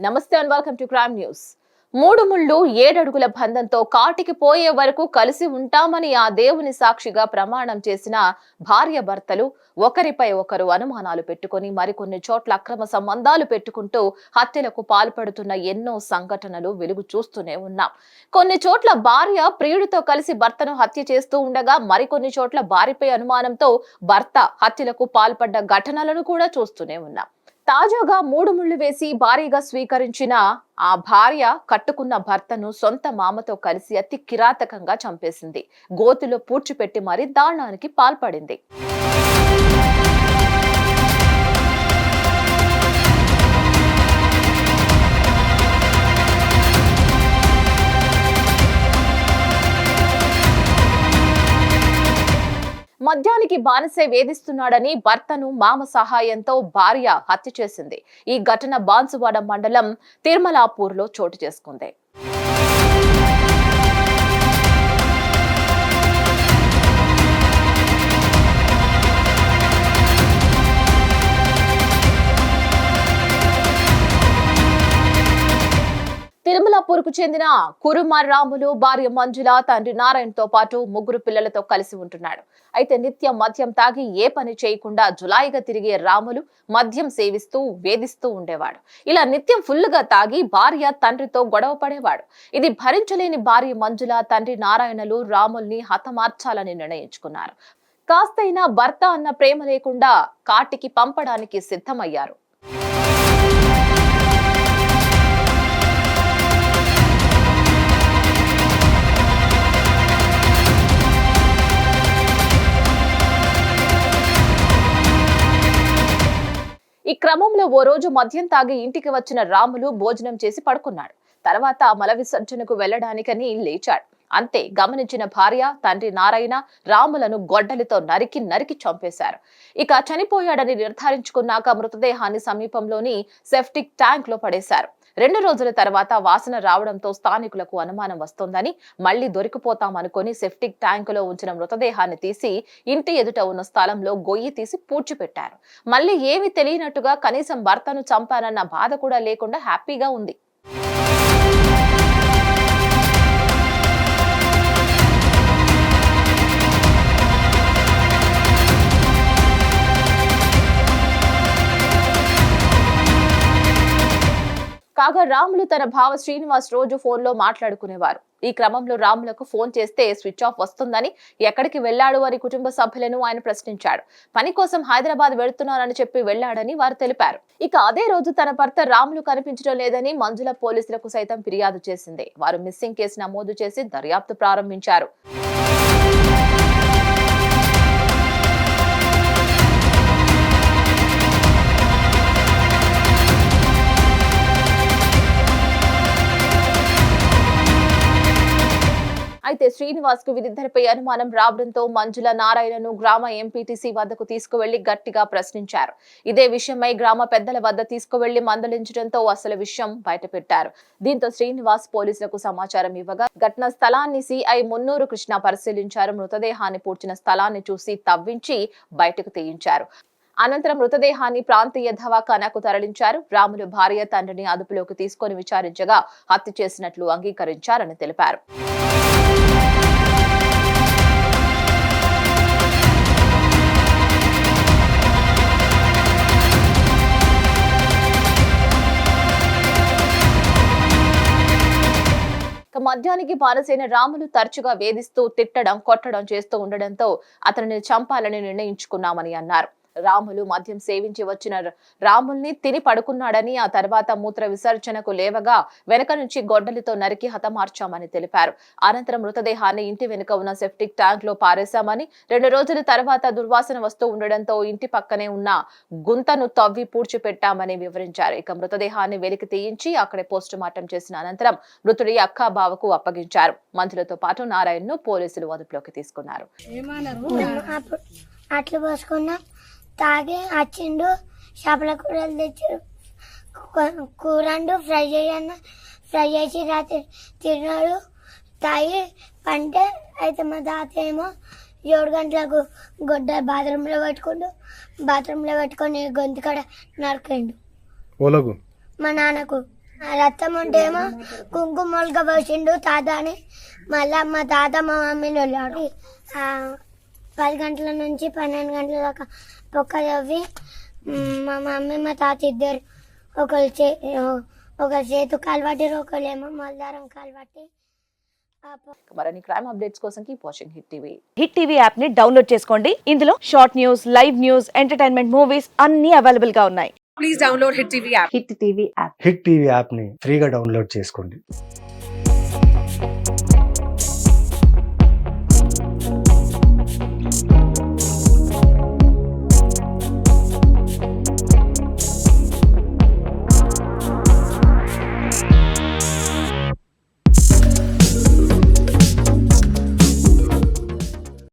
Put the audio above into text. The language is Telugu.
నమస్తే and welcome to crime news. మూడు ముళ్ళు ఏడడుగుల బంధంతో కాటికి పోయే వరకు కలిసి ఉంటామని ఆ దేవుని సాక్షిగా ప్రమాణం చేసిన భార్య భర్తలు ఒకరిపై ఒకరు అనుమానాలు పెట్టుకుని మరికొన్ని చోట్ల అక్రమ సంబంధాలు పెట్టుకుంటూ హత్యలకు పాల్పడుతున్న ఎన్నో సంఘటనలు వెలుగు చూస్తూనే ఉన్నాం. కొన్ని చోట్ల భార్య ప్రియుడితో కలిసి భర్తను హత్య చేస్తూ ఉండగా మరికొన్ని చోట్ల భార్యపై అనుమానంతో భర్త హత్యలకు పాల్పడ్డ ఘటనలను కూడా చూస్తూనే ఉన్నాం. తాజాగా మూడు ముళ్లు వేసి భారీగా స్వీకరించిన ఆ భార్య కట్టుకున్న భర్తను సొంత మామతో కలిసి అతి కిరాతకంగా చంపేసింది. గోతిలో పూడ్చిపెట్టి మరీ దారుణానికి పాల్పడింది. మద్యానికి బానిసే వేధిస్తున్నాడని భర్తను మామ సహాయంతో భార్య హత్య చేసింది. ఈ ఘటన బాన్సువాడ మండలం తిరుమలాపూర్లో చోటు చేసుకుంది. తిరుమలాపూర్కు చెందిన కురుమార్ రాములు భార్య మంజుల, తండ్రి నారాయణతో పాటు ముగ్గురు పిల్లలతో కలిసి ఉంటున్నాడు. అయితే నిత్యం మద్యం తాగి ఏ పని చేయకుండా జులాయిగా తిరిగే రాములు మద్యం సేవిస్తూ వేధిస్తూ ఉండేవాడు. ఇలా నిత్యం ఫుల్లుగా తాగి భార్య తండ్రితో గొడవ పడేవాడు. ఇది భరించలేని భార్య మంజుల, తండ్రి నారాయణలు రాముల్ని హతమార్చాలని నిర్ణయించుకున్నారు. కాస్తైనా భర్త అన్న ప్రేమ లేకుండా కాటికి పంపడానికి సిద్ధమయ్యారు. ఈ క్రమంలో ఓ రోజు మద్యం తాగి ఇంటికి వచ్చిన రాములు భోజనం చేసి పడుకున్నాడు. తర్వాత మల విసర్జనకు వెళ్లడానికని లేచాడు. అంతే గమనించిన భార్య, తండ్రి నారాయణ రాములను గొడ్డలితో నరికి చంపేశారు. ఇక చనిపోయాడని నిర్ధారించుకున్నాక మృతదేహాన్ని సమీపంలోని సెప్టిక్ ట్యాంక్ లో పడేశారు. 2 రోజుల తర్వాత వాసన రావడంతో స్థానికులకు అనుమానం వస్తోందని మళ్లీ దొరికిపోతామనుకుని సెప్టిక్ ట్యాంకులో ఉంచిన మృతదేహాన్ని తీసి ఇంటి ఎదుట ఉన్న స్థలంలో గొయ్యి తీసి పూడ్చిపెట్టారు. మళ్లీ ఏమీ తెలియనట్టుగా కనీసం భర్తను చంపానన్న బాధ కూడా లేకుండా హ్యాపీగా ఉంది. కాగా రాములు తన భావ శ్రీనివాస్ రోజు ఫోన్ లో మాట్లాడుకునేవారు. ఈ క్రమంలో రాములకు ఫోన్ చేస్తే స్విచ్ ఆఫ్ వస్తుందని, ఎక్కడికి వెళ్లాడు అని కుటుంబ సభ్యులను ఆయన ప్రశ్నించాడు. పని కోసం హైదరాబాద్ వెళ్తున్నానని చెప్పి వెళ్లాడని వారు తెలిపారు. ఇక అదే రోజు తన భర్త రాములు కనిపించడం లేదని మంజుల పోలీసులకు సైతం ఫిర్యాదు చేసింది. వారు మిస్సింగ్ కేసు నమోదు చేసి దర్యాప్తు ప్రారంభించారు. అయితే శ్రీనివాస్ కు వీరిద్దరిపై అనుమానం రావడంతో మంజుల నారాయణను గ్రామ ఎంపీటీసీ వద్దకు తీసుకువెళ్లి గట్టిగా ప్రశ్నించారు. ఇదే విషయమై గ్రామ పెద్దల వద్ద తీసుకువెళ్లి మందలించడంతో అసలు విషయం బయటపెట్టారు. దీంతో శ్రీనివాస్ పోలీసులకు సమాచారం ఇవ్వగా ఘటనా స్థలాన్ని సిఐ మున్నూరు కృష్ణ పరిశీలించారు. మృతదేహాన్ని పూడ్చిన స్థలాన్ని చూసి తవ్వించి బయటకు తీయించారు. అనంతరం మృతదేహాన్ని ప్రాంతీయ దవాఖానాకు తరలించారు. రాములు భార్య, తండ్రిని అదుపులోకి తీసుకుని విచారించగా హత్య చేసినట్లు అంగీకరించారని తెలిపారు. మద్యానికి బానిసైన రాములు తరచుగా వేధిస్తూ, తిట్టడం, కొట్టడం చేస్తూ ఉండడంతో అతనిని చంపాలని నిర్ణయించుకున్నామని అన్నారు. రాములు మద్యం సేవించి వచ్చిన రాముల్ని తిని పడుకున్నాడని, ఆ తర్వాత మూత్ర విసర్జనకు లేవగా వెనక నుంచి గొడ్డలితో నరికి హతమార్చామని తెలిపారు. అనంతరం మృతదేహాన్ని ఇంటి వెనుక ఉన్న సెప్టిక్ ట్యాంక్ లో పారేశామని, 2 రోజుల తర్వాత దుర్వాసన వస్తూ ఉండడంతో ఇంటి పక్కనే ఉన్న గుంతను తవ్వి పూడ్చిపెట్టామని వివరించారు. ఇక మృతదేహాన్ని వెలికి తీయించి అక్కడే పోస్ట్ మార్టం చేసిన అనంతరం మృతుడి అక్క బావకు అప్పగించారు. మంత్రులతో పాటు నారాయణను పోలీసులు అదుపులోకి తీసుకున్నారు. తాగి వచ్చిండు, చేపల కూరలు తెచ్చి కూరండు ఫ్రై చేసి రాత్రి తిన్నాడు. తాగి పంటే అయితే మా తాత ఏమో 7 గంటలకు గొడ్డ బాత్రూంలో పెట్టుకొని గొంతు కాడ నరకండు. ఓలకు మా నాన్నకు రక్తం ఉంటేమో కుంకుమలుగా పోసిండు తాత అని. మళ్ళీ మా తాత మా మమ్మీని వెళ్ళాడు. 10 గంటల నుంచి 12 గంటల దాకా పొక్క తవ్వి మా మమ్మీ మా తాత ఇద్దరు ఒకరి చేతు కాలు ఒకళ్ళేమో మల్దారం కాలు పట్టి. మరిన్ని క్రైమ్ అప్డేట్స్ కోసం keep watching hit TV. Hit TV app ని డౌన్లోడ్ చేసుకోండి. ఇందులో short news, live news, entertainment movies అన్ని అవైలబుల్ గా ఉన్నాయి. Please download Hit TV app. Hit TV app. Hit TV యాప్ని ఫ్రీగా డౌన్లోడ్ చేసుకోండి.